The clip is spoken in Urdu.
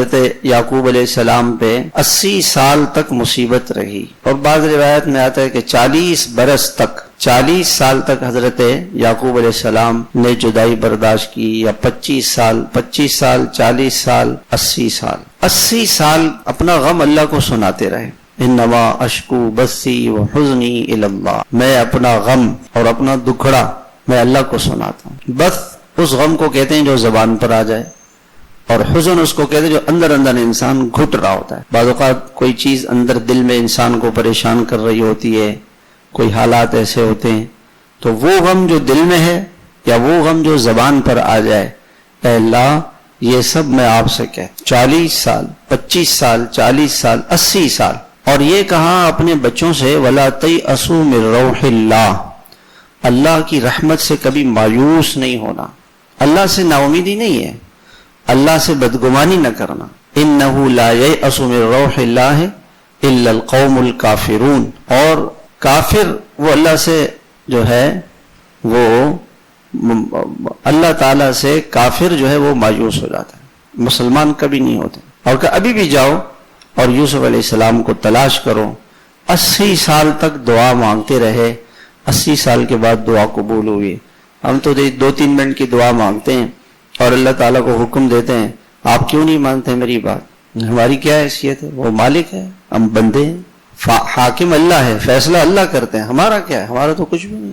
حضرت یعقوب علیہ السلام پہ 80 سال تک مصیبت رہی، اور بعض روایت میں آتا ہے کہ 40 برس تک، 40 سال تک حضرت یعقوب علیہ السلام نے جدائی برداشت کی، یا 25 سال 40 سال 80 سال 80 سال اپنا غم اللہ کو سناتے رہے۔ انما اشکو بثی و حزنی الی اللہ، میں اپنا غم اور اپنا دکھڑا میں اللہ کو سناتا ہوں۔ بث اس غم کو کہتے ہیں جو زبان پر آ جائے، اور حزن اس کو کہتے ہیں جو اندر اندر انسان گھٹ رہا ہوتا ہے۔ بعض اوقات کوئی چیز اندر دل میں انسان کو پریشان کر رہی ہوتی ہے، کوئی حالات ایسے ہوتے ہیں، تو وہ غم جو دل میں ہے یا وہ غم جو زبان پر آ جائے، اے اللہ یہ سب میں آپ سے کہتا 40 سال 25 سال 40 سال 80 سال، اور یہ کہا اپنے بچوں سے وَلَا تَيْأَسُوا مِن رَوْحِ اللَّهِ، اللہ کی رحمت سے کبھی مایوس نہیں ہونا، اللہ سے نا امیدی نہیں ہے، اللہ سے بدگمانی نہ کرنا۔ إِنَّهُ لَا يَيْأَسُ مِن رَوْحِ اللَّهِ إِلَّا الْقَوْمُ الْكَافِرُونَ، اور کافر وہ اللہ سے جو ہے وہ اللہ تعالیٰ سے کافر جو ہے وہ مایوس ہو جاتا ہے، مسلمان کبھی نہیں ہوتے۔ اور کہ ابھی بھی جاؤ اور یوسف علیہ السلام کو تلاش کرو، 80 سال تک دعا مانگتے رہے، 80 سال کے بعد دعا قبول ہوئی۔ ہم تو 2-3 منٹ کی دعا مانگتے ہیں اور اللہ تعالیٰ کو حکم دیتے ہیں، آپ کیوں نہیں مانتے میری بات؟ ہماری کیا حیثیت ہے؟ وہ مالک ہے، ہم بندے ہیں، حاکم اللہ ہے، فیصلہ اللہ کرتے ہیں، ہمارا کیا ہے؟ ہمارا تو کچھ بھی نہیں۔